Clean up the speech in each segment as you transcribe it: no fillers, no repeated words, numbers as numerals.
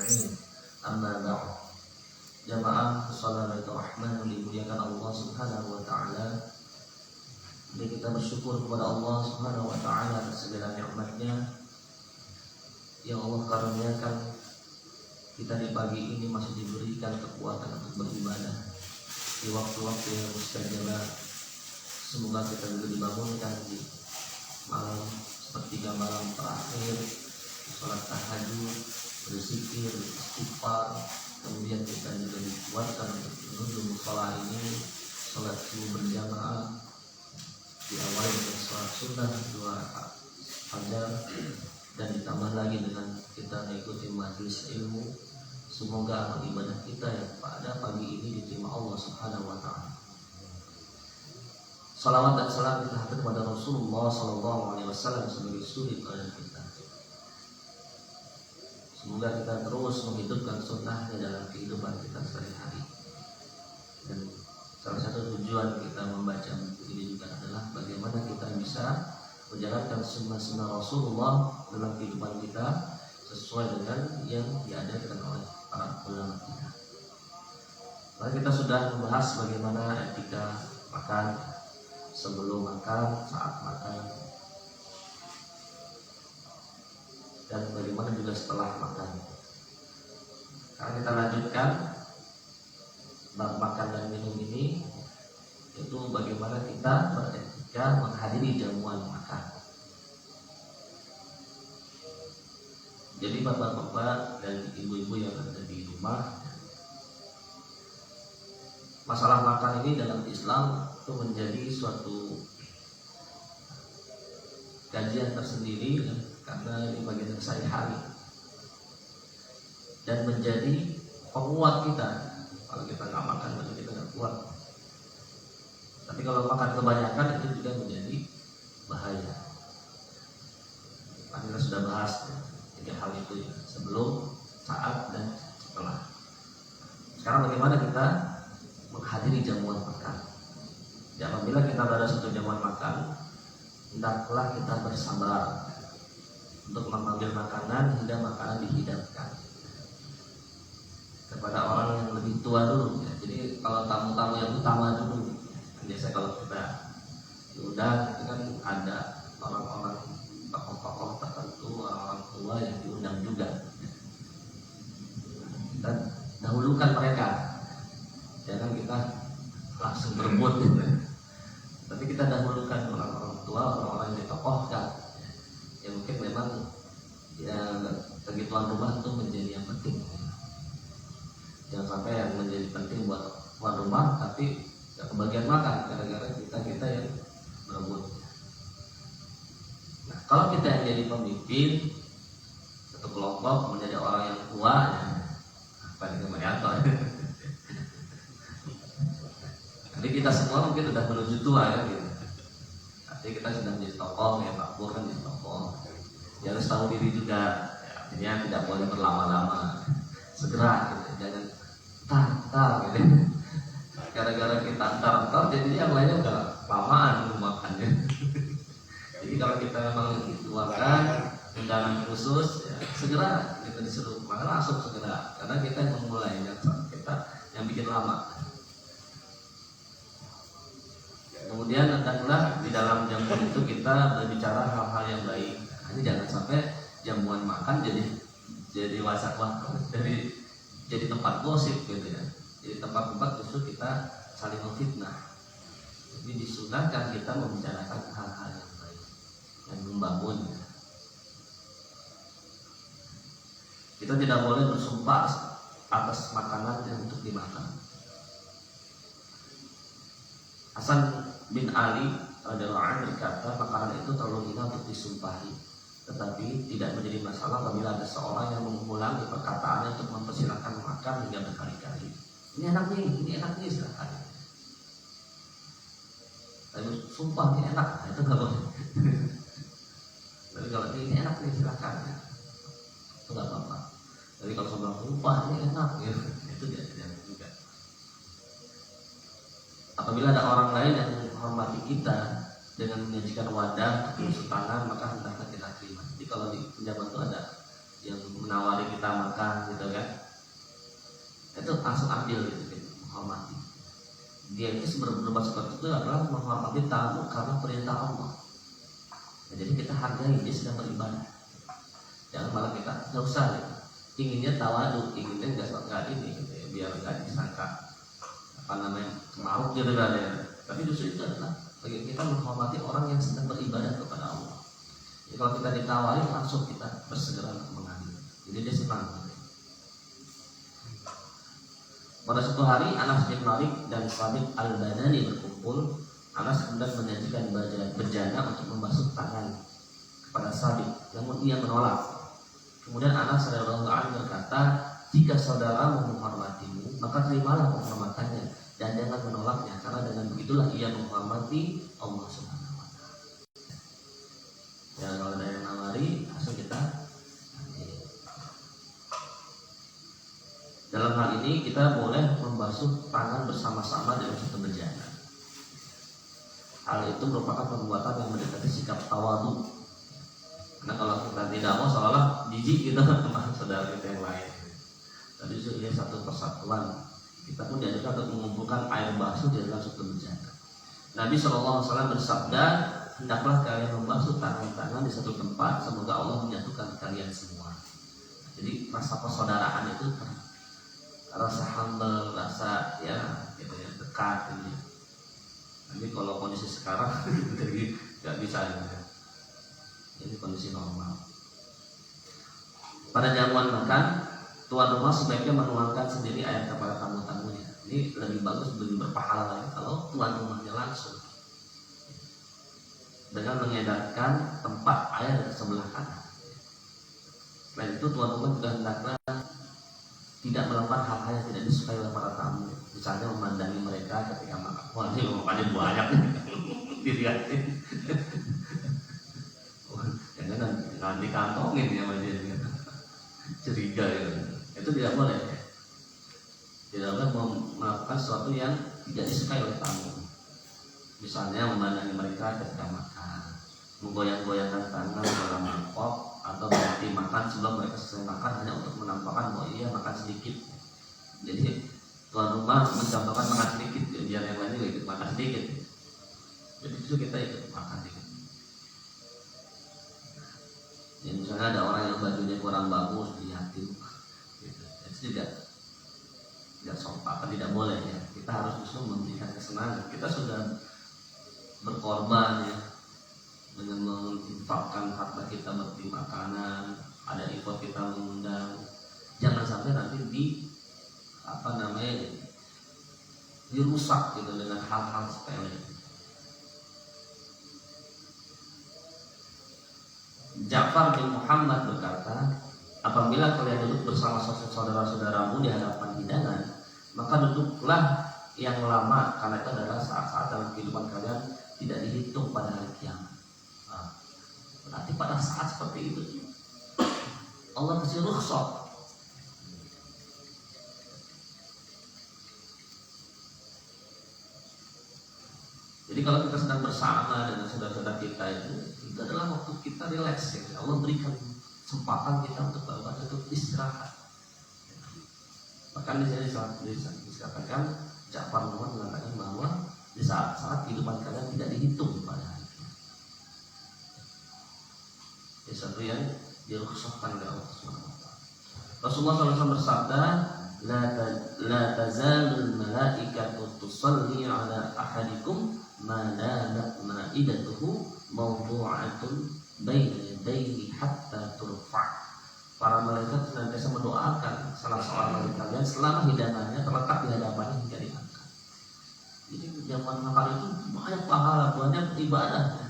أجمعين. أما بعد. Jamaah Assalamualaikum warahmatullahi wabarakatuh. Allah Subhanahu wa taala, kita bersyukur kepada Allah Subhanahu wa taala atas segala nikmat-Nya yang Allah karuniakan kita di pagi ini masih diberikan kekuatan untuk beribadah di waktu-waktu yang mustajabah. Semoga kita juga dibangunkan di malam sepertiga malam terakhir, sholat tahajud, berzikir, istighfar. Kemudian kita juga dikuatkan untuk menuju mushola ini, sholat subuh berjamaah, diawali dengan sholat sunnah 2 rakaat fajar, dan ditambah lagi dengan kita mengikuti majelis ilmu. Semoga amal ibadah kita yang pada pagi ini diterima Allah Subhanahu wa taala. Salawat dan salam kita hatur kepada Rasulullah SAW sebagai suri teladan kita. Semoga kita terus menghidupkan sunnahnya dalam kehidupan kita sehari-hari. Dan salah satu tujuan kita membaca buku ini juga adalah bagaimana kita bisa menjalankan sunnah-sunnah Rasulullah dalam kehidupan kita sesuai dengan yang diajarkan oleh para ulama kita. Lalu kita sudah membahas bagaimana etika makan, sebelum makan, saat makan, dan bagaimana juga setelah makan. Sekarang kita lanjutkan bab makan dan minum ini, yaitu bagaimana kita beretika menghadiri jamuan makan. Jadi bapak-bapak dan ibu-ibu yang ada di rumah, masalah makan ini dalam Islam itu menjadi suatu kajian tersendiri, karena ini bagian dari sehari-hari dan menjadi penguat kita. Kalau kita nggak makan berarti kita nggak kuat. Tapi kalau makan kebanyakan itu juga menjadi bahaya. Kita sudah bahas 3 hal itu ya, sebelum, saat, dan setelah. Sekarang bagaimana kita menghadiri jamuan makan? Ya, apabila kita berada satu jamuan makan, hendaklah kita bersabar untuk mengambil makanan hingga makanan dihidangkan kepada orang yang lebih tua dulu ya. Jadi kalau tamu-tamu yang utama dulu, biasa kalau kita diundang itu kan ada orang-orang tokoh-tokoh tertentu, orang-orang tua yang diundang juga. Kita dahulukan mereka, jangan kita langsung berebut gitu. Tapi kita dahulukan orang-orang tua, orang-orang yang ditokohkan, yang mungkin memang ya bagi tuan rumah itu menjadi yang penting. Jangan sampai yang menjadi penting buat tuan rumah tapi gak kebagian makan gara-gara kita yang berebut. Nah, kalau kita yang jadi pemimpin satu kelompok, menjadi orang yang tua, ya, apa ini kemariator. Jadi kita semua mungkin sudah menuju tua ya gitu. Artinya kita sudah menjadi tokoh, ya Pak Pur kan jadi tokoh. Ya harus tahu diri juga, ya, artinya tidak boleh berlama-lama. Segera gitu, jangan tar gitu. Gara-gara kita tar jadi yang lainnya udah lamaan makannya. Jadi kalau kita memang dituakan undangan khusus, ya, segera kita disuruh makan langsung segera, karena kita yang memulainya, kita yang bikin lama. Kemudian hendaklah di dalam jamuan itu kita berbicara hal-hal yang baik. Ini jangan sampai jamuan makan jadi wasak-wasak, jadi tempat gosip gitu ya. Jadi tempat-tempat justru kita saling memfitnah. Jadi disunahkan kita membicarakan hal-hal yang baik, yang membangun. Kita tidak boleh bersumpah atas makanan yang untuk dimakan. Hasan bin Ali radhiyallahu anhu berkata, makanan itu terlalu hina untuk disumpahi, tetapi tidak menjadi masalah apabila ada seorang yang mengulangi perkataannya untuk mempersilahkan makan hingga berkali-kali. Ini enak nih, silakan. Tapi sumpah ini enak, nah, itu nggak boleh. Tapi kalau ini enak nih silakan, itu nggak apa-apa. Tapi kalau sumpah ini enak, ya, itu tidak juga. Apabila ada orang lain yang menghormati kita dengan menyajikan wadah untuk basuh tangan, maka hendaklah kita terima. Jadi kalau di penjabat itu ada yang menawari kita makan gitu kan, itu langsung ambil gitu, menghormati. Dia itu berbuat seperti itu adalah menghormati tamu karena perintah Allah. Nah, jadi kita hargai dia sedang beribadah. Jangan malah kita nggak usah gitu. Inginnya tawadu, inginnya nggak ini gitu ya, biar nggak disangka apa namanya maruk gitu kan ya. Tapi justru itu adalah bagi kita menghormati orang yang sedang beribadah kepada Allah. Jadi kalau kita ditawari langsung kita bersegera mengambil. Jadi dia senang. Pada suatu hari Anas bin Malik dan Sabit al-Badani berkumpul. Anas kemudian menyajikan bejana untuk membasuh tangan kepada Sabit, namun ia menolak. Kemudian Anas radhiyallahu anhu berkata, jika saudaramu menghormatimu, maka terimalah penghormatannya dan jangan menolaknya, karena dengan begitulah ia menghormati Allah Subhanahu wa taala. Ya, kalau ada yang nawari, langsung kita ambil. Dalam hal ini kita boleh membasuh tangan bersama-sama dalam satu bejana. Hal itu merupakan perbuatan yang mendekati sikap tawadhu. Karena kalau kita tidak mau seolah jijik kita sama saudara kita yang lain. Tapi itu satu persatuan. Kita pun diajarkan untuk mengumpulkan air basuh di dalam satu bejana. Nabi SAW bersabda, hendaklah kalian membasuh tangan-tangan di satu tempat, semoga Allah menyatukan kalian semua. Jadi rasa persaudaraan itu rasa humble, rasa ya gitu ya, dekat gitu ya. Tapi kalau kondisi sekarang jadi nggak bisa gitu ya. Ini kondisi normal. Pada jamuan makan, tuan rumah sebaiknya menuangkan sendiri air kepada tamu-tamunya. Ini lebih bagus, lebih berpahala lagi kalau tuan rumahnya langsung dengan mengedarkan tempat air ke sebelah kanan. Selain itu tuan rumah juga hendaknya tidak melakukan hal-hal yang tidak disukai oleh para tamu. Misalnya memandangi mereka ketika makan. Wah, ini makannya banyak dilihatin. Jangan dikantongin ya sama dia. Curiga gitu. Itu tidak boleh. Tidak boleh melakukan sesuatu yang tidak disukai oleh tamu. Misalnya memandangi mereka ketika makan, menggoyang-goyangkan tangan dalam mangkok, atau berhenti makan sebelum mereka selesai makan hanya untuk menampakkan bahwa ia makan sedikit. Jadi tuan rumah mencontohkan makan sedikit, biar yang lain juga ikut makan sedikit. Jadi itu kita ikut makan sedikit. Ya, misalnya ada orang yang bajunya kurang bagus dilihatin, gitu. Itu tidak sopan, tidak boleh ya. Kita harus justru memberikan kesenangan. Kita sudah berkorban ya dengan menginfakkan harta kita beri makanan, ada effort kita mengundang. Jangan sampai nanti dirusak gitu dengan hal-hal sepele. Ja'far bin Muhammad berkata, apabila kalian duduk bersama saudara-saudaramu di hadapan hidangan, maka duduklah yang lama, karena itu adalah saat-saat dalam kehidupan kalian tidak dihitung pada hari kiamat. Berarti pada saat seperti itu Allah kasih rukhsah. Jadi kalau kita sedang bersama dengan saudara-saudara kita itu adalah waktu kita rileks ya. Allah berikan kesempatan kita untuk beribadah, untuk istirahat. Bahkan di sini dikatakan Ja'far mengatakan bahwa di saat-saat kehidupan kalian tidak dihitung pada hari itu. Ini satu yang dirukhsahkan oleh Allah SWT. Rasulullah SAW bersabda, la tazalul malaikatu tusalli ala ahadikum ma damat ma'idatuhu mawdu'atun baina yadayhi hatta turfa'. Para malaikat senantiasa mendoakan salah seorang dari kalian selama hidangannya terletak di hadapannya hingga diangkat. Jadi zaman makan itu banyak pahala, banyak ibadahnya.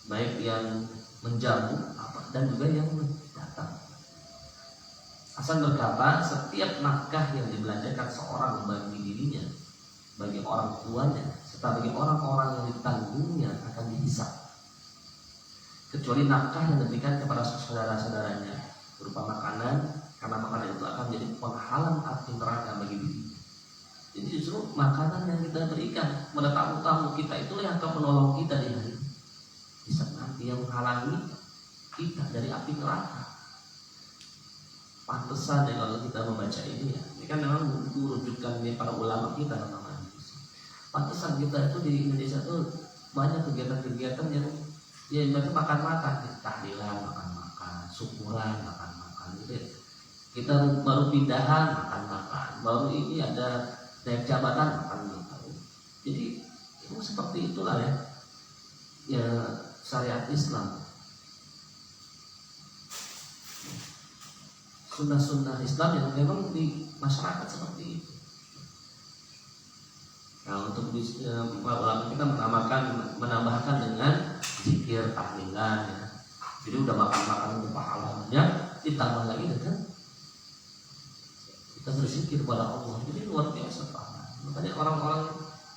Baik yang menjamu dan juga yang datang. Hasan berkata, setiap nafkah yang dibelanjakan seorang bagi dirinya, bagi orang tuanya, serta bagi orang-orang yang ditanggungnya akan dihisab, kecuali nafkah yang diberikan kepada saudara-saudaranya berupa makanan, karena makanan itu akan menjadi penghalang api neraka bagi dirinya. Jadi justru makanan yang kita berikan kepada tamu-tamu kita itulah yang akan menolong kita di hari hisab nanti, yang menghalangi kita dari api neraka. pantesan ya kalau kita membaca ini ya. Ini kan memang buku rujukannya para ulama kita namanya. Pantesan kita itu di Indonesia tuh banyak kegiatan-kegiatan yang ya mereka makan-makan, tahlilan makan-makan, syukuran makan-makan gitu ya. Kita baru pindahan makan-makan, baru ini ada naik jabatan makan-makan. Jadi itu seperti itulah ya, ya syariat Islam. Sunnah-sunnah Islam yang memang di masyarakat seperti itu. Nah untuk ulama kita menambahkan dengan zikir tahlilan ya. Jadi udah makan-makan untuk pahalanya, ditambah lagi dengan kita berzikir kepada Allah. Jadi luar biasa pahala. Makanya orang-orang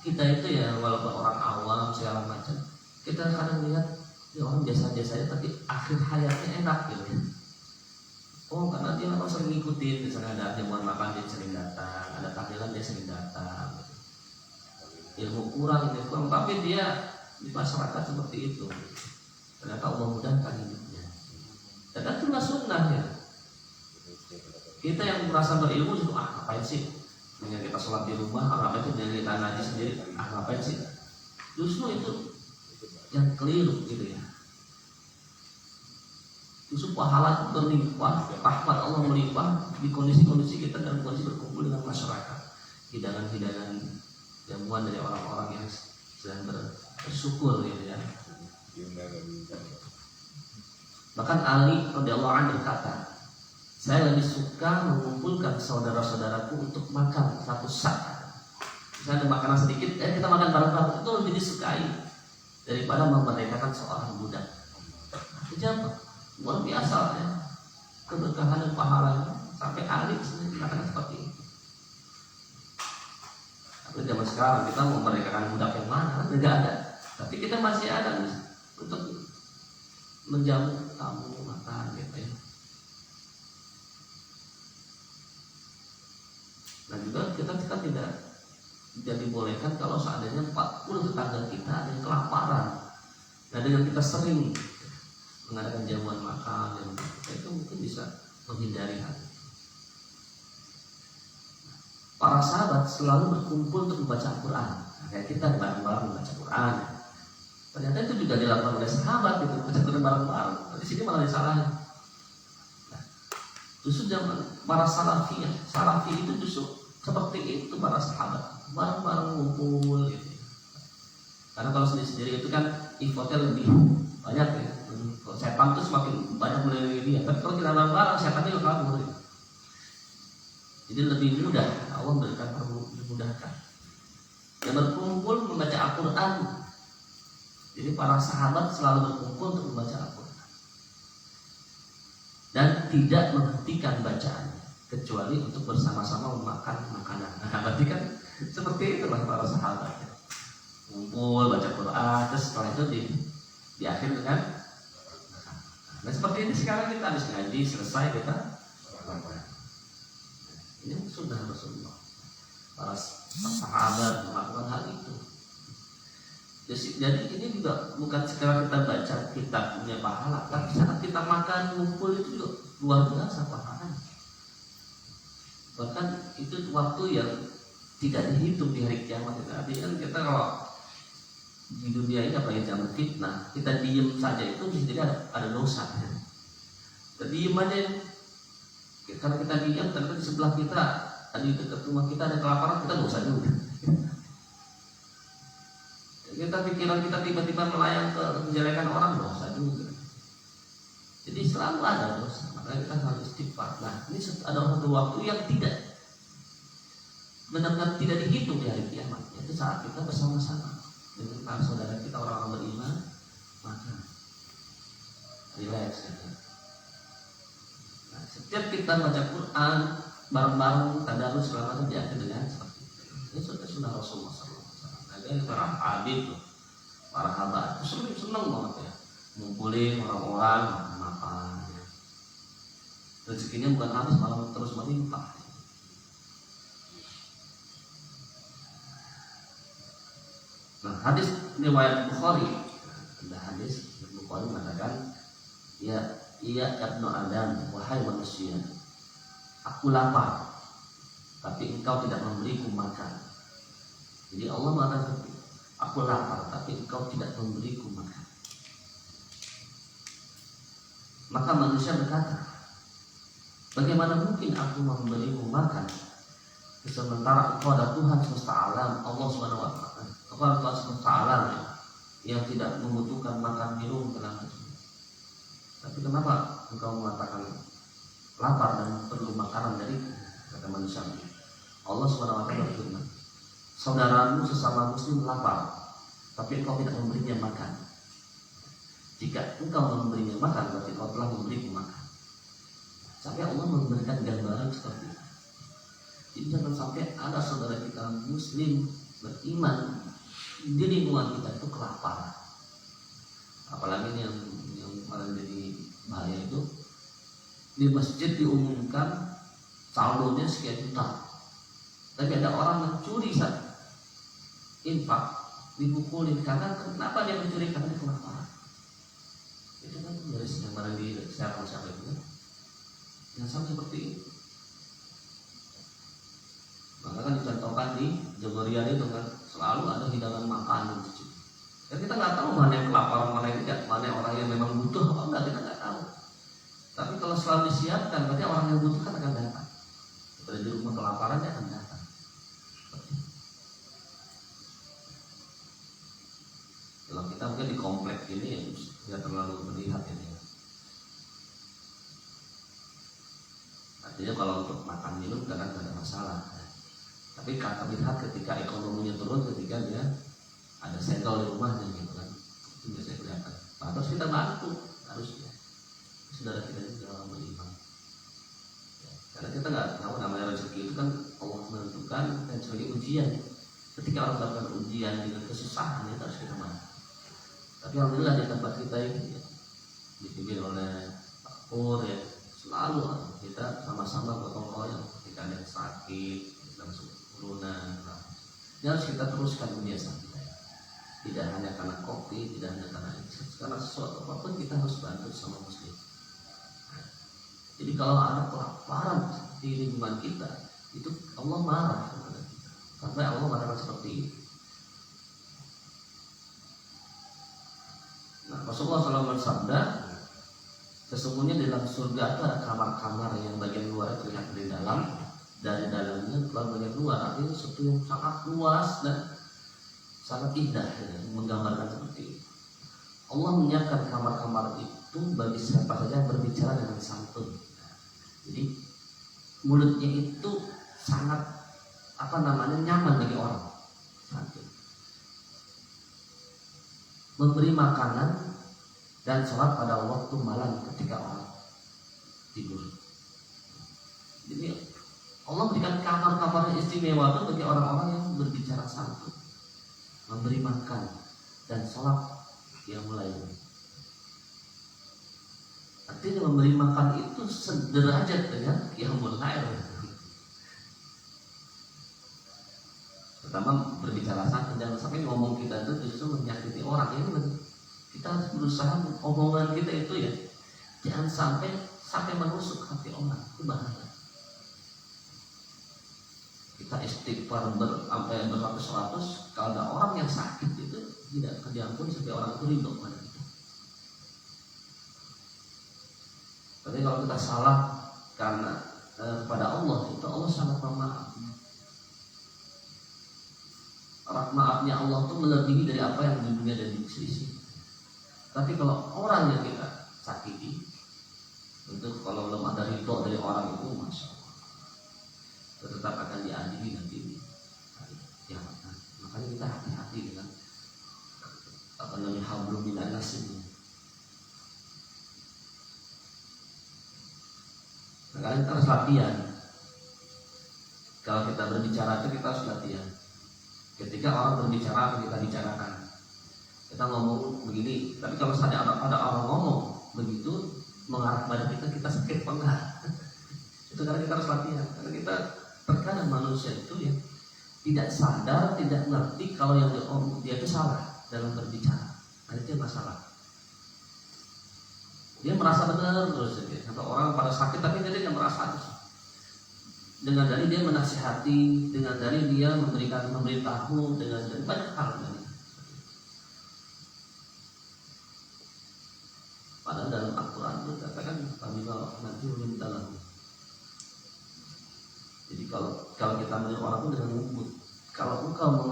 kita itu ya walaupun orang awam segala macam, kita kadang lihat ya orang biasa-biasa tapi akhir hayatnya enak gitu ya. Oh karena dia memang sering ngikutin, misalnya ada jamuan makan dia sering datang, ada tahlilan dia sering datang. Ilmu kurang, tapi dia di masyarakat seperti itu. Ternyata Allah mudahkan hidupnya. Dan itulah sunnah ya. Kita yang merasa berilmu itu ngapain sih? Dengan kita sholat di rumah, ngapain sih? Dengan kita ngaji sendiri, ngapain sih? Justru itu yang keliru gitu ya. Justru pahala berlimpah, rahmat Allah melimpah di kondisi-kondisi kita dalam kondisi berkumpul dengan masyarakat, hidangan-hidangan jamuan dari orang-orang yang sedang bersyukur gitu ya. Bahkan Ali radhiyallahu anhu berkata, saya lebih suka mengumpulkan saudara-saudaraku untuk makan satu saat. Misalnya ada makanan sedikit, kita makan bareng-bareng, itu lebih disukai daripada memerdekakan seorang budak. Itu apa? Luar biasa ya, keberkahan dan pahalanya sampai Ali sendiri mengatakan seperti itu. Tapi zaman sekarang kita mau memerdekakan budak yang mana? Tidak ada. Tapi kita masih ada untuk menjamu tamu makan gitu ya. Nah juga kita tidak dibolehkan kalau seandainya 40 tetangga kita ada yang kelaparan. Nah dengan kita sering mengadakan jamuan makan, itu mungkin bisa menghindari hal. Para sahabat selalu berkumpul untuk membaca Al-Quran. Nah, kayak kita bareng-bareng membaca Al-Quran. Ternyata itu juga dilakukan oleh sahabat, gitu, membaca Al-Quran bareng-bareng. Di sini malah disalahin. Nah, justru zaman para salafi itu justru seperti itu para sahabat, bareng-bareng ngumpul. Gitu. Karena kalau sendiri-sendiri itu kan effortnya lebih banyak ya. Kalau setan itu semakin banyak melindungi dia. Tapi kalau kita bareng-bareng, setannya juga kabur. Ya. Jadi lebih mudah, Allah memberikan memudahkan. Dan berkumpul membaca Al-Quran. Jadi para sahabat selalu berkumpul untuk membaca Al-Quran. Dan tidak menghentikan bacaannya, kecuali untuk bersama-sama memakan makanan. Nah, berarti kan seperti itulah para sahabat. Kumpul, baca Quran, terus setelah itu diakhir dengan. Nah seperti ini sekarang kita habis ngaji, selesai kita makan. Ini sudah Rasulullah. Para sahabat melakukan hal itu. Jadi ini juga bukan sekedar kita baca kitab punya pahala, tapi saat kita makan ngumpul itu juga luar biasa pahalanya. Bahkan itu waktu yang tidak dihitung di hari kiamat. Artinya kan kita kalau di dunia ini apalagi zaman fitnah, kita diem saja itu bisa jadi ada dosa. Kita diem aja. Karena kita diam, ternyata di sebelah kita, di dekat rumah kita ada kelaparan, kita dosa juga. Kita pikiran kita tiba-tiba melayang ke menjelekan orang, dosa juga. Jadi selalu ada dosa, makanya kita harus istighfar. Nah, ini ada satu waktu yang benar-benar tidak dihitung di hari kiamat. Itu saat kita bersama-sama dengan para saudara kita orang-orang beriman, maka relax ya. Nah, setiap kita baca Quran bareng-bareng tadarus selama itu diakhiri dengan seperti itu. Ini sudah Rasulullah SAW. Ada para habib, para habat itu senang banget ya, ngumpulin orang-orang makan. Ya. Rezekinya bukan habis, malah terus melimpah. Nah, hadis riwayat Bukhari, ada hadis Bukhari mengatakan, ya ibnu Adam, wahai manusia, aku lapar, tapi engkau tidak memberiku makan. Jadi Allah mengatakan, aku lapar, tapi engkau tidak memberiku makan. Maka manusia berkata, bagaimana mungkin aku memberimu makan, sementara engkau ada Tuhan semesta alam, Allah Subhanahu wa Ta'ala, Tuhan semesta alam yang tidak membutuhkan makan minum segala macam. Tapi kenapa engkau mengatakan lapar dan perlu makanan dari kata manusia? Allah Subhanahu wa Ta'ala berfirman, saudaramu sesama muslim lapar, tapi engkau tidak memberinya makan. Jika engkau memberinya makan, berarti engkau telah memberiku makan. Sampai Allah memberikan gambaran seperti itu. Jadi jangan sampai ada saudara kita muslim beriman di lingkungan kita itu kelaparan. Apalagi yang paling jadi bahaya itu, di masjid diumumkan saldonya sekian juta, tapi ada orang mencuri saat infak, dipukulin. Karena kenapa dia mencuri? Karena dia kelaparan. Itu kan dari gambaran di siapa itu yang sama seperti itu. Maka kan dicontohkan di Jogorian itu kan selalu ada hidangan makanan. Dan kita nggak tahu mana yang kelaparan, mana yang tidak, mana orang yang memang butuh apa enggak, kita nggak tahu. Tapi kalau selalu disiapkan, berarti orang yang butuh kan akan datang. Daripada di rumah kelaparan, dia akan datang. Kalau kita mungkin di komplek ini ya tidak terlalu melihat ini. Artinya kalau untuk makan minum kadang tidak ada masalah. Tapi kata lihat ketika ekonominya turun, ketika dia ada segel di rumahnya gitu kan, itu biasanya kelihatan. Terus kita bantu harusnya saudara kita juga orang beriman. Ya, karena kita nggak tahu namanya rezeki itu kan Allah menentukan dan sebagai ujian. Ketika orang mendapatkan ujian dengan kesusahan, itu harus kita mampu. Tapi alhamdulillah di tempat kita ini ya, dipimpin oleh Pak Pur ya, selalu kita sama-sama gotong royong ketika ada yang sakit, langsung turunan. Ini harus kita teruskan kebiasaan kita. Tidak hanya karena kopi, tidak hanya karena itu, karena sesuatu apapun kita harus bantu sama muslim. Jadi kalau ada kelaparan di lingkungan kita, itu Allah marah kepada kita. Sampai Allah mengatakan seperti itu. Nah, Rasulullah SAW bersabda, sesungguhnya di dalam surga itu ada kamar-kamar yang bagian luar terlihat dari dalam, dari dalamnya keluar bagian luar. Artinya sesuatu yang sangat luas dan sangat indah ya, menggambarkan seperti itu. Allah menyiapkan kamar-kamar itu bagi siapa saja yang berbicara dengan santun. Jadi mulutnya itu sangat nyaman bagi orang santun. Memberi makanan dan sholat pada waktu malam ketika orang tidur. Jadi Allah berikan kamar-kamar istimewa itu bagi orang-orang yang berbicara santun, memberi makan dan sholat yang mulai. Artinya memberi makan itu sederajat dengan qiyamul lail. Pertama berbicara santun, jangan sampai ngomong kita itu justru menyakiti orang. Ini kita harus berusaha omongan kita itu ya jangan sampai menusuk hati orang, itu bahaya. Kita istighfar sampai beratus-ratus, kalau ada orang yang sakit itu tidak akan diampuni sampai orang itu ridho pada kita. Tapi kalau kita salah karena kepada Allah, itu Allah sangat memaafkan. Maafnya Allah itu melebihi dari apa yang di dunia dan di sisi. Tapi kalau orang yang kita sakiti, itu kalau belum ada ridho dari orang itu, masya Allah, tetap akan diadili nanti di hari kiamat. Makanya kita hati-hati dengan hablum minan nas ini. Makanya kita harus latihan. Kalau kita berbicara itu kita harus latihan. Ketika orang berbicara apa kita bicarakan. Kita ngomong begini, tapi kalau saja ada orang ngomong begitu mengarah pada kita sakit enggak? Itu karena kita harus latihan. Karena kita terkadang manusia itu ya tidak sadar, tidak ngerti kalau yang dia itu salah dalam berbicara. Nah, itu masalah. Dia merasa benar terus ya. Sampai orang pada sakit tapi dia tidak merasa terus. dengan dalih dia menasihati, dengan dalih dia memberitahu, dengan dalih banyak hal dari. Padahal dalam Al-Quran itu katakan kami nanti meminta lalu. Jadi kalau kita melihat orang itu dengan lembut, kalau engkau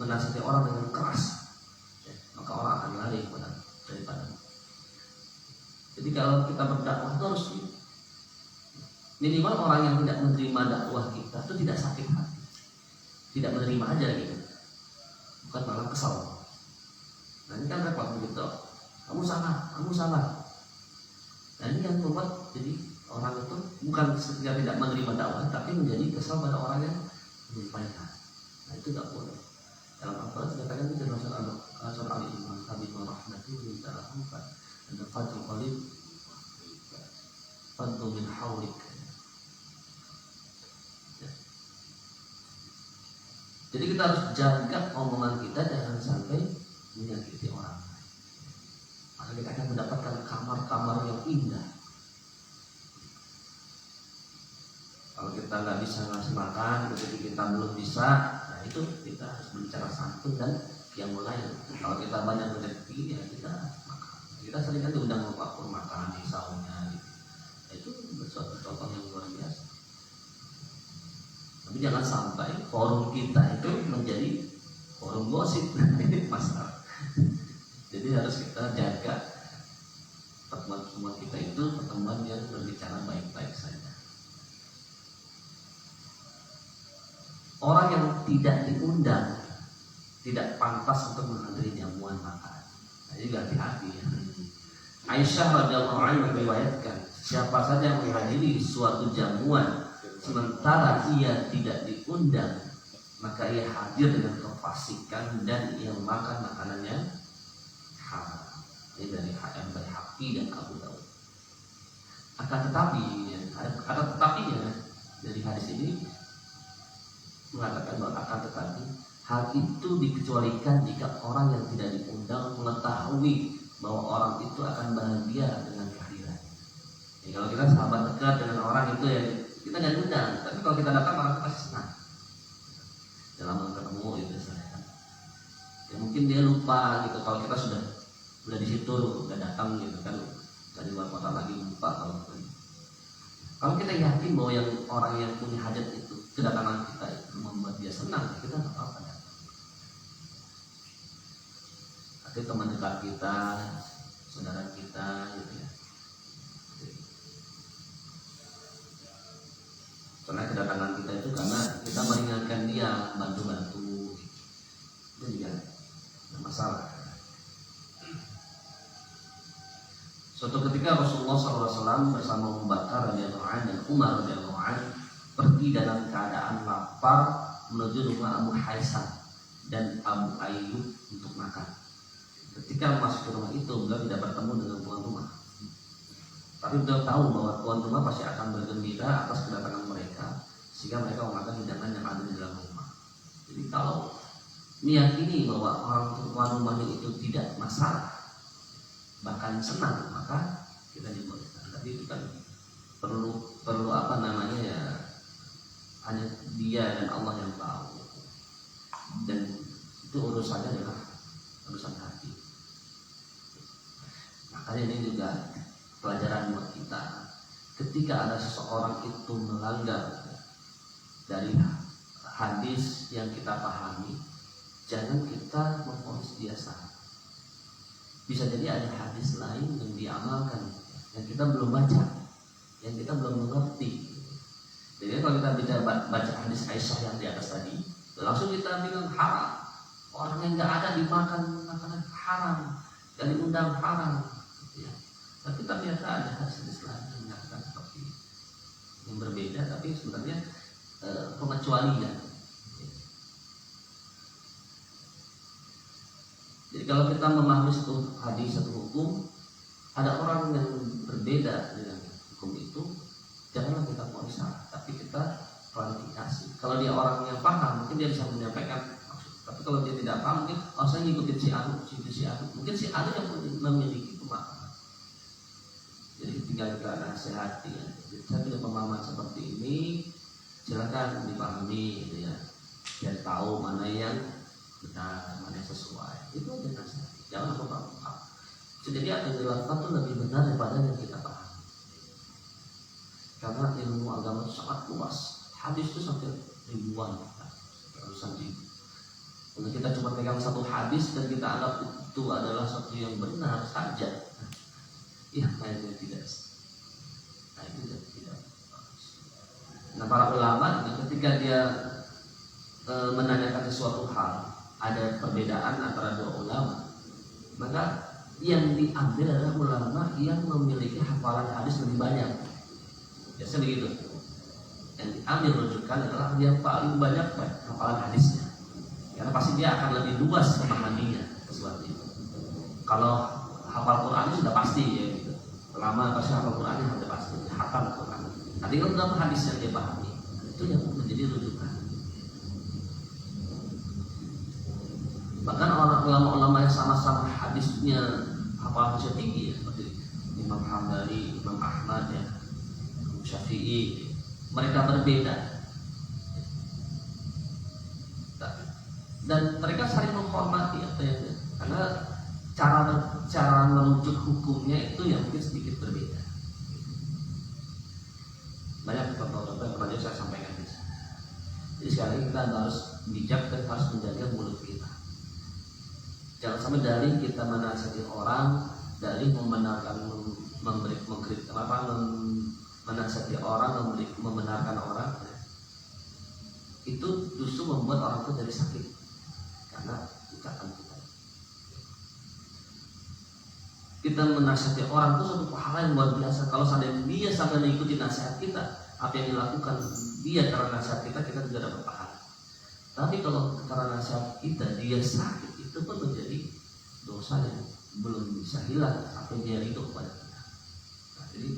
menasihati orang dengan keras, maka orang akan lari daripada. Jadi kalau kita berdakwah itu harus minimal orang yang tidak menerima dakwah kita itu tidak sakit hati, tidak menerima aja gitu, bukan malah kesal. Nah ini kan repot begitu, kamu salah. Nah ini yang membuat jadi orang itu bukan sekedar tidak menerima dakwah, tapi menjadi kesal pada orang yang menyampaikan. Nah itu tidak boleh. Dalam Al-Quran dikatakan itu dalam surah Al-Imran, "Habibur rahmati wa ta'ala dan fadl qalil fadlu min hawlik." Jadi kita harus jaga omongan kita jangan sampai menyakiti orang. Maka kita akan mendapatkan kamar-kamar yang indah. Kalau kita nggak bisa ngasih makan, jadi kita belum bisa, nah itu kita harus berbicara santun dan yang mulai. Kalau kita banyak rezeki, ya kita makan. Kita sering kan diundang ke Pak Pur makan di saungnya, gitu. Itu suatu contoh yang luar biasa. Tapi jangan sampai forum kita itu menjadi forum gosip, ini masalah. Jadi harus kita jaga pertemuan kita itu pertemuan yang berbicara baik-baik saja. Orang yang tidak diundang tidak pantas untuk menghadiri jamuan makan. Nah, jadi hati-hati ya. Aisyah radhiyallahu anha meriwayatkan, siapa saja yang menghadiri suatu jamuan sementara ia tidak diundang, maka ia hadir dengan kefasikan dan ia makan makanan yang haram. Ini dari Baihaqi dan Abu Dawud. Akan tetapinya dari hadis ini mengatakan bahwa akan tetapi hal itu dikecualikan jika orang yang tidak diundang mengetahui bahwa orang itu akan bahagia dengan kehadiran. Ya, kalau kita sahabat dekat dengan orang itu ya kita nggak diundang, tapi kalau kita datang orang itu pasti senang. Dalam ketemu itu saya. Ya mungkin dia lupa gitu kalau kita sudah di situ udah datang gitu kan dari luar kota lagi lupa kalau kita yakin bahwa yang orang yang punya hajat itu kedatangan kita itu membuat dia senang, kita nggak apa-apa ya. Tapi teman dekat kita, saudara kita gitu ya. Karena kedatangan kita itu karena kita meringankan dia, bantu-bantu itu juga tidak masalah. Suatu ketika Rasulullah SAW bersama Abu Bakar radhiyallahu anhu dan Umar radhiyallahu anhu pergi dalam keadaan lapar menuju rumah Abu Haisam dan Abu Ayyub untuk makan. Ketika masuk ke rumah itu, beliau tidak bertemu dengan tuan rumah. Tapi beliau tahu bahwa tuan rumah pasti akan bergembira atas kedatangan mereka, sehingga mereka memakan hidangan yang ada di dalam rumah. Jadi kalau meyakini bahwa orang tuan rumahnya itu tidak masalah, bahkan senang, maka kita dibolehkan. Tapi itu kan perlu apa namanya ya, hanya dia dan Allah yang tahu. Dan itu urusannya adalah urusan hati. Makanya ini juga pelajaran buat kita. Ketika ada seseorang itu melanggar dari hadis yang kita pahami, jangan kita memvonis dia salah. Bisa jadi ada hadis lain yang diamalkan yang kita belum baca, yang kita belum mengerti. Jadi kalau kita baca hadis Aisyah yang di atas tadi, langsung kita bilang haram. Orang yang nggak ada dimakan makanan haram, dan diundang haram. Ya. Tapi ternyata ada hadis lain yang mengatakan seperti yang berbeda, tapi sebenarnya pengecualian. Jadi kalau kita memahami satu hadis, satu hukum, ada orang yang berbeda dengan hukum itu, janganlah kita vonis salah, tapi kita klarifikasi. Kalau dia orang yang paham, mungkin dia bisa menyampaikan maksud. Tapi kalau dia tidak paham, mungkin saya ngikutin si A, mungkin si A yang memiliki pemahaman. Jadi ketika tinggal kita nasihati ya. Saya punya pemahaman seperti ini, silakan dipahami gitu ya, biar tahu mana yang benar, mana yang sesuai. Itu aja nasihat. Jangan apa-apa. Jadi apa yang dilakukan itu lebih benar daripada yang kita pahami. Karena ilmu agama itu sangat luas. Hadis itu sampai ribuan, ratusan ribu. Kalau kita cuma pegang satu hadis dan kita anggap itu adalah sesuatu yang benar saja, ya kayaknya tidak. Nah itu tidak. Nah para ulama ketika dia menanyakan sesuatu hal, ada perbedaan antara dua ulama, maka yang diambil adalah ulama yang memiliki hafalan hadis lebih banyak. Biasanya begitu. Yang diambil rujukan adalah yang paling banyak hafalan hadisnya, karena pasti dia akan lebih luas memahaminya sesuatu itu. Kalau hafal Quran sudah pasti ya gitu. Ulama pasti hafal Quran sudah pasti hafal Quran. Nanti kalau dalam hadis yang dia pahami, itu yang menjadi rujukan. Bahkan orang ulama-ulama yang sama-sama hadisnya hafalannya tinggi ya, seperti Imam Hambali, Imam Ahmad ya, Syafi'i, mereka berbeda dan mereka saling menghormati apa yang, karena cara merujuk hukumnya itu yang mungkin sedikit berbeda. Banyak contoh-contoh yang pernah saya sampaikan di sana. Jadi sekali lagi kita harus bijak dan harus menjaga mulut kita. Jangan sampai dari kita menasihati orang, dari membenarkan, menasihati orang, membenarkan orang, itu justru membuat orang itu jadi sakit karena ucapan kita. Kita menasihati orang itu suatu pahala yang luar biasa. Kalau seandainya dia sampai mengikuti nasihat kita, apa yang dilakukan dia karena nasihat kita juga dapat pahala. Tapi kalau karena nasihat kita dia sakit, itu pun menjadi dosa yang belum bisa hilang sampai dia ridho kepada kita. Nah, jadi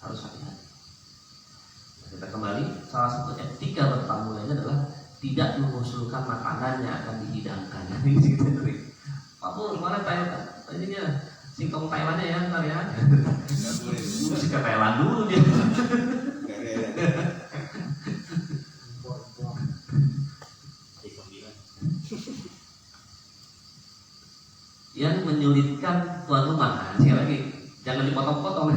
harus hati-hati. Nah, kita kembali, salah satu etika bertamu lainnya adalah tidak mengusulkan makanan yang akan dihidangkan. Ini kita beri. Pak Pur, kemana Thailand? Tadinya singkong Thailandnya ya, ntar ya. Mesti ke Thailand dulu dia. Yang menyulitkan tuan rumah, sekali lagi jangan dipotong-potong.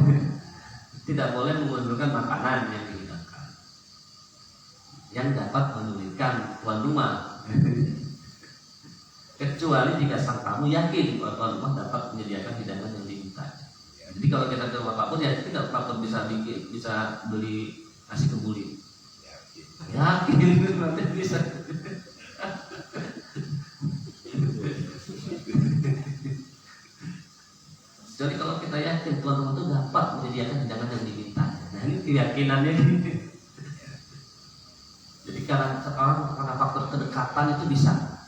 Tidak boleh mengusulkan makanan yang dihidangkan yang dapat menyulitkan tuan rumah. Kecuali jika sang tamu yakin bahwa tuan rumah dapat menyediakan hidangan yang diminta. Jadi kalau kita ke rumah Pak Pur ya kita Pak Pur bisa beli nasi kebuli. Yakin nanti bisa. Jadi kalau kita yakin tuan rumah itu dapat menyediakan hidangan yang diminta, nah ini keyakinannya gitu. Jadi karena faktor kedekatan itu bisa.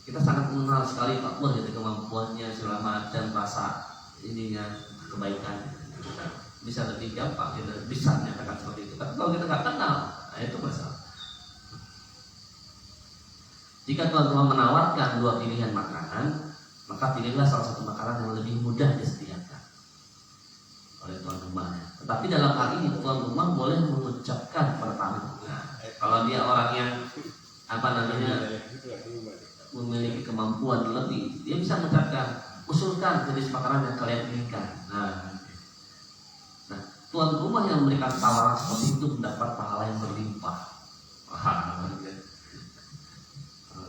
Kita sangat mengenal sekali Pak Pur gitu, kemampuannya segala macam, rasa ininya, kebaikan. Bisa lebih gampang, kita bisa menyatakan seperti itu. Tapi kalau kita nggak kenal, nah itu masalah. Jika tuan rumah menawarkan dua pilihan makanan, maka pilihlah salah satu makanan yang lebih mudah disediakan oleh tuan rumahnya. Tetapi dalam hal ini tuan rumah boleh mengucapkan pertama. Nah, kalau dia orang yang memiliki kemampuan lebih, dia bisa mengucapkan, usulkan jenis makanan yang kalian inginkan. Nah, tuan rumah yang memberikan tawaran seperti itu mendapat pahala yang berlimpah.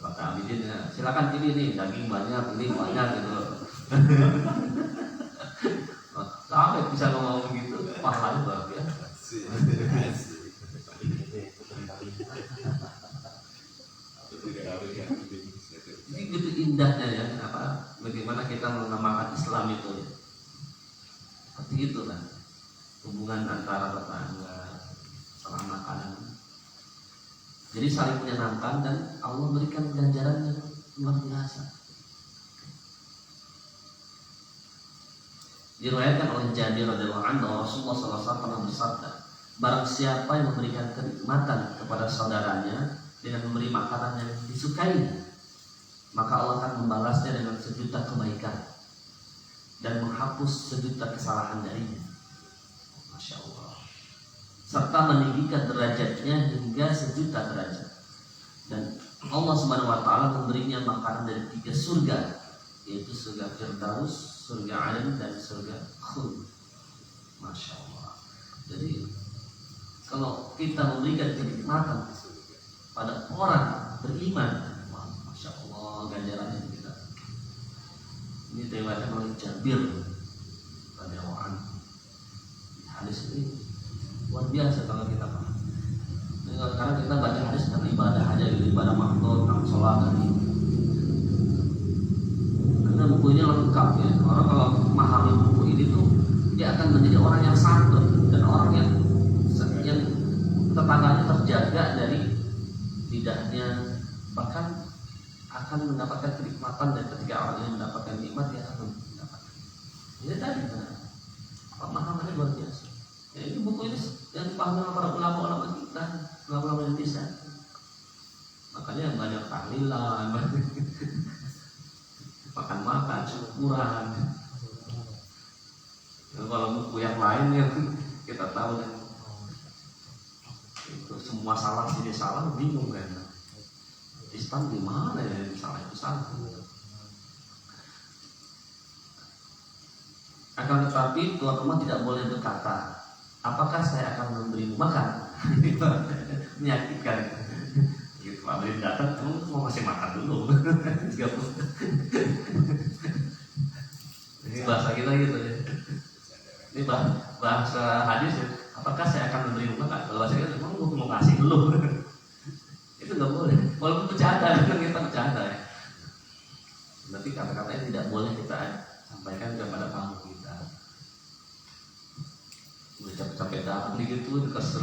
Kata Abidin ya, silakan pilih nih, daging banyak, pilih banyak gitu. Sampai bisa ngomong begitu, pahalanya luar biasa. Jadi gitu indahnya ya, bagaimana kita mengamalkan Islam itu ya. Seperti itu kan, hubungan antara tetangga, salah makanan. Jadi saling menyenangkan dan Allah berikan ganjaran yang luar biasa. Diriwayatkan oleh Jabir radhiyallahu anhu, Rasulullah SAW pernah bersabda, barang siapa yang memberikan kenikmatan kepada saudaranya dengan memberi makanan yang disukai, maka Allah akan membalasnya dengan sejuta kebaikan. dan menghapus sejuta kesalahan darinya. Masya Allah. Serta meninggikan derajatnya hingga sejuta derajat. Dan Allah Subhanahu wa taala memberinya makanan dari 3 surga, yaitu surga Firdaus, surga Aden, dan surga Khuld. Masya Allah. Jadi kalau kita memberikan kenikmatan pada orang beriman, Masya Allah ganjarannya kita. Ini diriwayatkan oleh Jabir radhiyallahu anhu. Hadis ini luar biasa kalau kita paham. Sekarang kita baca hadis tentang ibadah aja gitu, ibadah makhluk, tentang sholat dan ini. Karena bukunya lengkap ya. Orang kalau memahami buku ini tuh dia akan menjadi orang yang santun dan orang yang tetangganya terjaga dari lidahnya, bahkan akan mendapatkan kenikmatan, dan ketika orang yang mendapatkan nikmat dia akan mendapatkan. Ini tadi pemahamannya luar biasa. Ya, ini buku ini yang dipahami oleh para ulama-ulama kita, ulama-ulama Indonesia. Makanya banyak tahlilan, makan-makan, syukuran. Kalau buku yang lain yang kita tahu kan, itu semua salah sini salah, bingung kan. Islam gimana ya, salah itu salah. Akan tetapi tuan rumah tidak boleh berkata, apakah saya akan memberimu makan? Menyakitkan. Gitu, Abang datang, kamu mau kasih makan dulu. Ini bahasa kita gitu ya. Ini bahasa hadis ya. Apakah saya akan memberimu makan? Kalau bahasa kita, kamu mau kasih dulu. Itu nggak boleh. Walaupun bercanda, kan kita bercanda ya. Tapi kata-katanya tidak boleh kita sampaikan kepada tamu kita. Udah capek-capek datang gitu, kesel.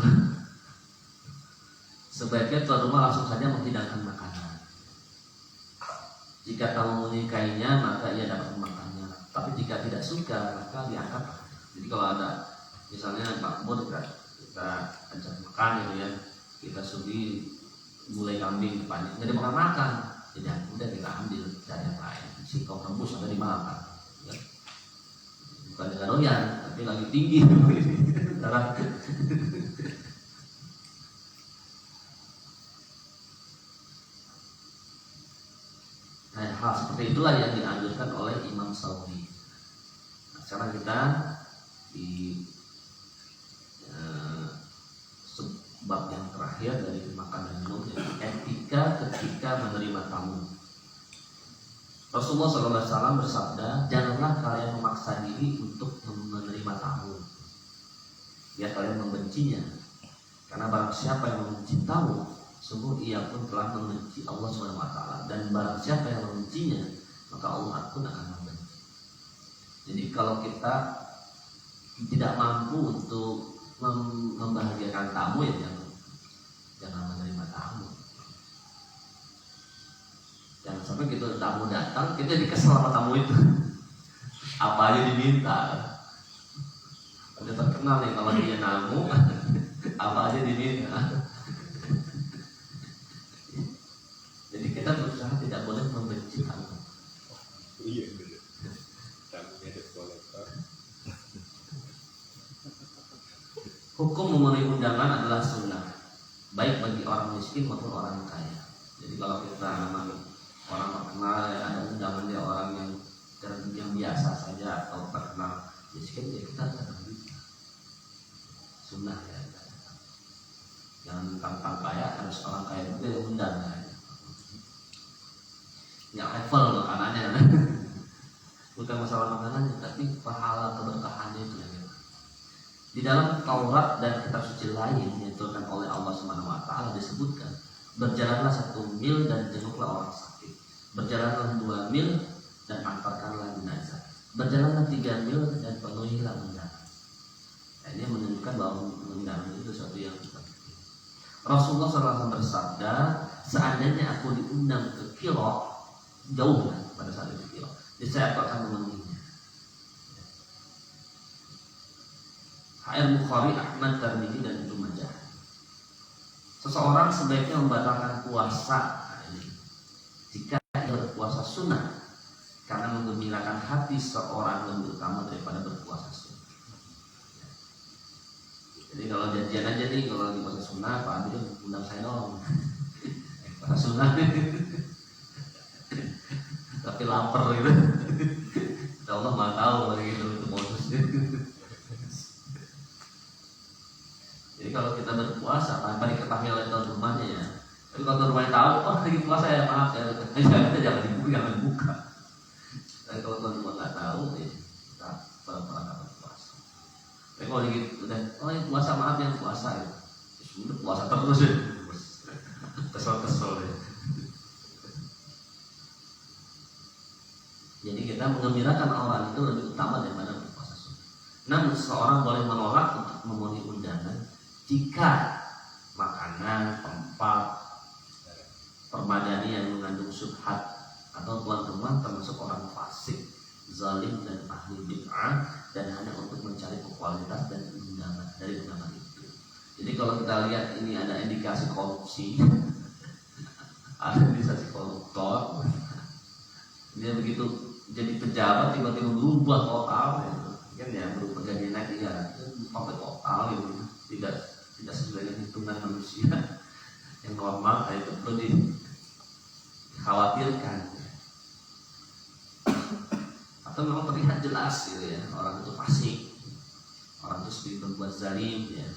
Sebaiknya tuan rumah langsung saja menghidangkan makanan. Jika tamu menyukainya, maka ia dapat memakannya. Tapi jika tidak suka, maka diangkat. Jadi kalau ada misalnya makmur kita ajak makan gitu ya, kita subi gulai kambing depannya, nggak dimakan, jadi udah kita ambil dari yang lain, singkong rebus atau dimakan, ya. Bukan dengan doyan, tapi lagi tinggi darah. Nah, hal seperti itulah yang dianjurkan oleh Imam Sauri. Nah, sekarang kita di bab yang terakhir dari makan dan minum, etika ketika menerima tamu. Rasulullah SAW bersabda, janganlah kalian memaksa diri untuk menerima tamu, biar kalian membencinya. Karena barang siapa yang membenci tamu, sungguh ia pun telah membenci Allah SWT. Dan barang siapa yang membencinya, maka Allah pun akan membenci. Jadi kalau kita tidak mampu untuk membahagiakan tamu, ya jangan menerima tamu. Jangan sampai gitu tamu datang kita jadi kesel sama tamu itu. Apa aja diminta. Udah terkenal nih kalau dia namu, apa aja diminta. Jadi kita berusaha tidak boleh membenci tamu. Iya benar. Tamunya ada kolektor. Hukum memenuhi undangan adalah sunnah, baik bagi orang miskin maupun orang kaya. Jadi kalau kita memang orang terkenal, ada undangan dia orang yang biasa saja atau terkenal miskin, ya kita datang bisa. Sunnah ya. Jangan tentang kaya harus orang kaya juga yang undang ya. Yang level makanannya. Bukan masalah makanannya, tapi pahala keberkahannya itu yang. Di dalam Taurat dan kitab suci lain diaturkan oleh Allah SWT disebutkan, berjalanlah 1 mil dan jenguklah orang sakit, berjalanlah 2 mil dan antarkanlah jenazah, berjalanlah 3 mil dan penuhilah undangan. Nah, ini menunjukkan bahwa undangan itu sesuatu yang penting. Rasulullah SAW bersabda, seandainya aku diundang ke Kiro, jauh kan pada saat itu Kiro, saya akan memenuhinya. Bukhari, Ahmad, Tirmidzi dan Ibnu Majah. Seseorang sebaiknya membatalkan puasa jika dia berpuasa sunnah karena menggembirakan hati seorang lebih utama daripada berpuasa sunnah. Jadi kalau janjian aja nih, kalau lagi puasa sunnah, Pak Amir undang saya dong. Puasa sunnah, tapi lapar gitu. Insya Allah nggak tahu lagi gitu itu modus. Jadi kalau kita berpuasa tanpa diketahui oleh tuan rumahnya ya. Tapi kalau tuan rumahnya tahu, oh lagi puasa ya maaf ya, kita jangan dibuka. Tapi kalau tuan rumah nggak tahu, ya kita pernah berpuasa. Tapi kalau lagi udah, oh ini puasa maaf yang puasa ya. Sudah puasa terus ya. Kesel ya. Jadi kita mengembirakan orang itu lebih utama daripada berpuasa sunnah. Namun seseorang boleh menolak untuk memenuhi undangan jika makanan, tempat, permadani yang mengandung syubhat atau tuan rumah termasuk orang fasik, zalim dan ahli bid'ah dan hanya untuk mencari popularitas dan undangan dari undangan itu. Jadi kalau kita lihat ini ada indikasi korupsi, ada indikasi koruptor, dia begitu jadi pejabat tiba-tiba berubah total ya, kan ya berubah jadi naik ya sampai total gitu, tidak sesuai dengan hitungan manusia yang normal, itu perlu dikhawatirkan. Atau memang terlihat jelas gitu ya, orang itu fasik, orang itu sedih berbuat zalim ya,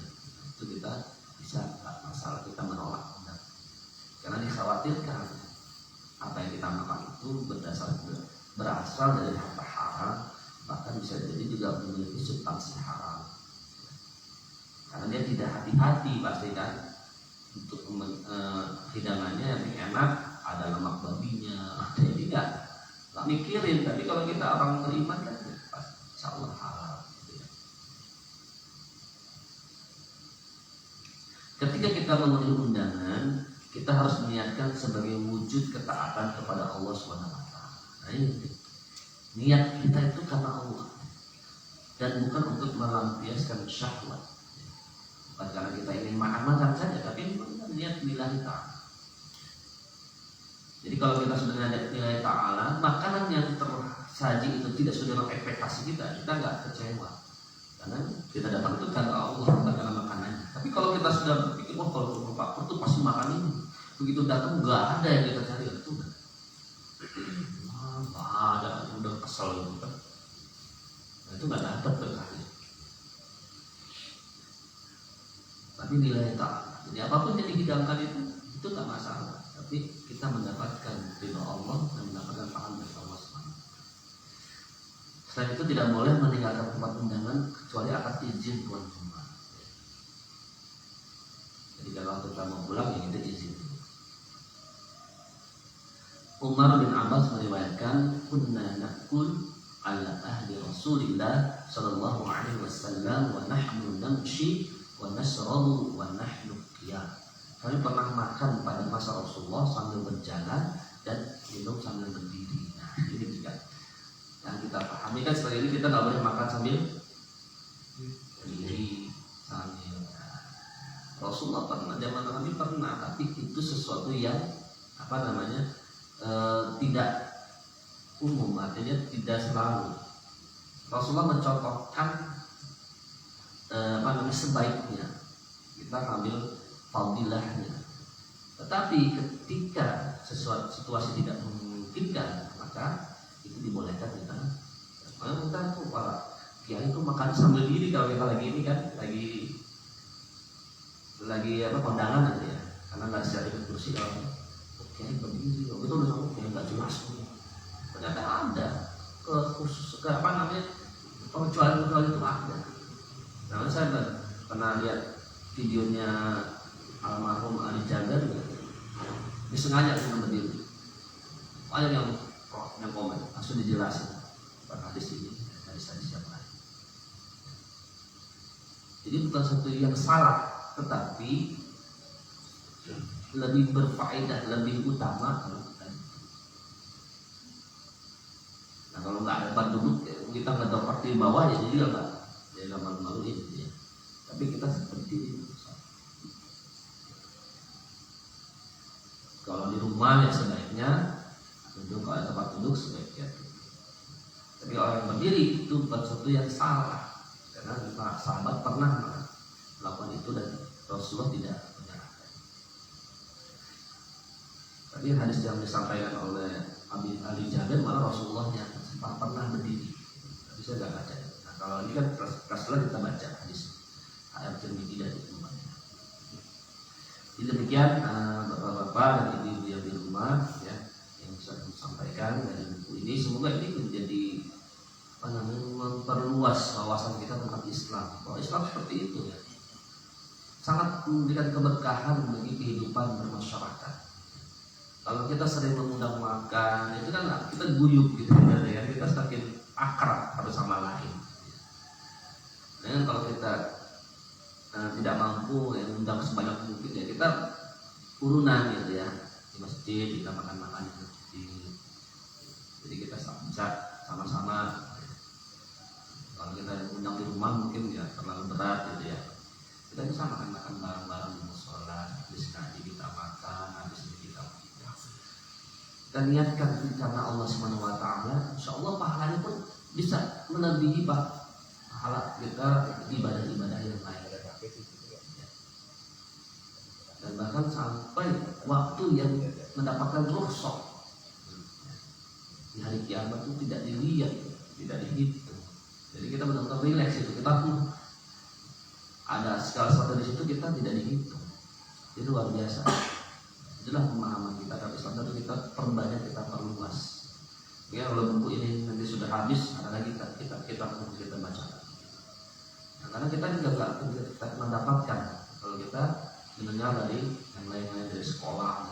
itu kita bisa masalah kita menolak karena dikhawatirkan apa yang kita makan itu berasal dari harta haram, bahkan bisa jadi juga memiliki substansi haram. Karena dia tidak hati-hati pasti kan untuk hidangannya yang enak, ada lemak babinya, ada yang tidak mikirin. Tapi kalau kita orang beriman kan insya Allah halal gitu ya. Ketika kita memenuhi undangan, kita harus meniatkan sebagai wujud ketaatan kepada Allah SWT. Nah ini niat kita itu karena Allah dan bukan untuk melampiaskan syahwat, bukan karena kita ingin makan saja, tapi niat lillahi ta'ala. Jadi kalau kita sudah niat lillahi ta'ala, makanan yang tersaji itu tidak sesuai dengan ekspektasi kita nggak kecewa karena kita dapat itu karena Allah, bukan karena makanannya. Tapi kalau kita sudah berpikir, oh kalau Pak Pur itu pasti makan ini, begitu datang nggak ada yang kita cari, itu nggak ada, udah kesel gitu kan. Nah, itu nggak dapat berkahnya. Tapi nilai ta'ala. Jadi apapun yang dihidangkan itu nggak masalah. Tapi kita mendapatkan ridho Allah dan mendapatkan pahala dari Allah SWT. Selain itu tidak boleh meninggalkan tempat undangan kecuali atas izin tuan rumah. Jadi kalau kita mau pulang ya kita izin. Umar bin Abbas meriwayatkan, kunna nakul ala ahli Rasulillah sallallahu alaihi wasallam wa nahnu namshi wa nasrabu wa nahnu qiyam. Kami pernah makan pada masa Rasulullah sambil berjalan dan minum sambil berdiri. Nah, ini juga yang kita pahami kan, seperti ini kita nggak boleh makan sambil berdiri sambil. Rasulullah pernah, zaman Nabi pernah, tapi itu sesuatu yang tidak umum, artinya tidak selalu. Rasulullah mencontohkan sebaiknya kita ambil fadilahnya. Tetapi ketika situasi tidak memungkinkan, maka itu dibolehkan kita. Kita tuh para kiai itu makan sambil diri kalau kita lagi ini kan, lagi kondangan nanti ya, karena nggak bisa ikut kursi kalau kiai berdiri, itu udah sama kiai nggak jelas. Ternyata ada pengecualian itu ada. Nah, saya pernah lihat videonya almarhum Ali Jaber, disengaja cuma berdiri. Banyak yang komen, langsung dijelasin hadis ini dari siapa lagi. Jadi bukan satu yang salah, tetapi lebih berfaedah, lebih utama kalau kita. Nah kalau nggak ada tempat duduk, kita nggak dapat di bawah ya, jadi nggak malu-maluin ya. Tapi kita seperti ini. Kalau di rumah ya sebaiknya duduk, kalau ada tempat duduk sebaiknya. itu bukan sesuatu yang salah, karena sahabat pernah melakukan itu dan Rasulullah tidak menyalahkan. Tadi hadis yang disampaikan oleh Ali Jabir malah Rasulullah yang pernah berdiri. Tapi saya nggak baca. Nah, kalau ini kan setelah kita baca hadis ayat Tirmidzi dan Ibnu Majah. Jadi demikian bapak-bapak dan ibu-ibu yang di rumah ya, yang bisa saya sampaikan dari buku ini. Semoga ini menjadi memperluas wawasan kita tentang Islam. Bahwa Islam seperti itu ya, sangat memberikan keberkahan bagi kehidupan bermasyarakat. Kalau kita sering mengundang makan, itu kan kita guyup gitu ya, kita semakin akrab satu sama lain. Dan kalau kita tidak mampu ya, mengundang sebanyak mungkin ya, kita urunan gitu ya, di masjid kita makan-makan di masjid. Jadi kita bisa sama-sama. Kalau kita undang di rumah mungkin ya terlalu berat gitu ya. Kita bisa makan-makan bareng-bareng di musola, habis ngaji kita makan, habis ini kita dan niatkan karena Allah Subhanahu wa taala, insyaallah pahalanya pun bisa melebihi pahala kita ibadah-ibadah yang lain. Dan bahkan sampai waktu yang mendapatkan rukhsah di hari kiamat itu tidak dilihat, tidak dihitung. Jadi kita benar-benar rileks itu, kita ada segala sesuatu di situ kita tidak dihitung. Itu luar biasa. Itulah pemahaman kita dari Islam, dan kita perbanyak, kita perluas. Ya, kalau buku ini nanti sudah habis, ada lagi kita baca. Nah, karena kita juga tidak mendapatkan kalau kita mendengar dari yang lain-lain dari sekolah.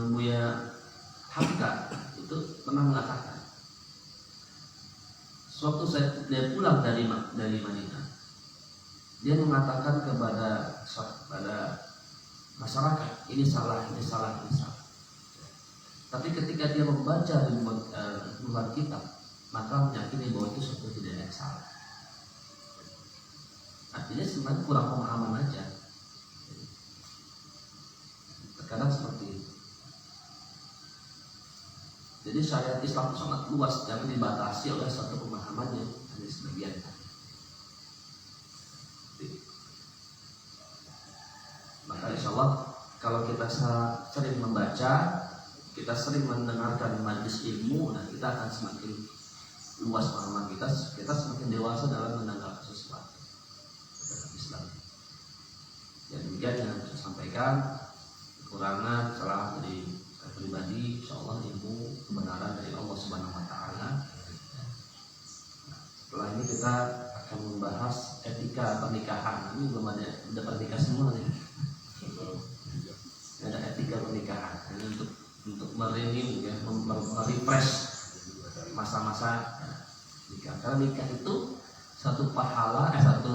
Buya Hamka itu pernah mengatakan, suatu saat dia pulang dari Madinah, dia mengatakan kepada masyarakat, ini salah. Tapi ketika dia membaca di luar kitab, maka meyakini bahwa itu suatu tidak yang salah. Artinya sebenarnya kurang pemahaman aja. Terkadang seperti itu. Jadi syariat Islam itu sangat luas, jangan dibatasi oleh satu pemahamannya, hanya sebagian. Maka insya Allah kalau kita sering membaca, kita sering mendengarkan majelis ilmu, nah kita akan semakin luas pemahaman kita semakin dewasa dalam menanggapi sesuatu dalam Islam. Dan demikian yang saya sampaikan, kekurangan salah dari pribadi, insyaallah ilmu kebenaran dari Allah Subhanahu wa taala. Setelah ini kita akan membahas etika pernikahan. Ini belum ada pernikah semua nih. Ada etika pernikahan. Ini untuk merenew ya, merefresh masa-masa nikah. Karena nikah itu satu satu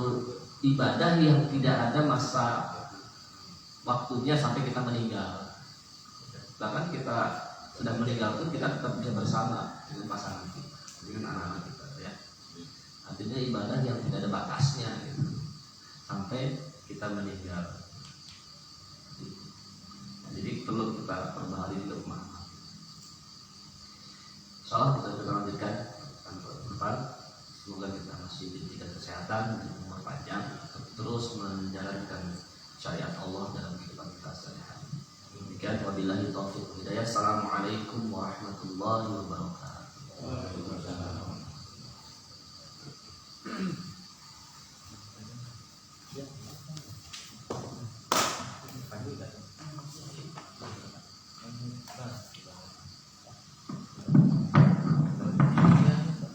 ibadah yang tidak ada masa waktunya sampai kita meninggal. Bahkan kita sudah meninggal pun kita tetap bisa bersama dengan pasangan kita, dengan anak-anak kita ya. Artinya ibadah yang tidak ada batasnya gitu, sampai kita meninggal. Jadi perlu kita perbaharui di rumah. Insyaallah kita akan lanjutkan tanpa depan. Semoga kita masih diberikan kesehatan dan umur panjang untuk terus menjalankan syariat Allah dalam kehidupan kita sehari-hari. Demikian wabillahi taufiq wal hidayah. Assalamualaikum warahmatullahi wabarakatuh.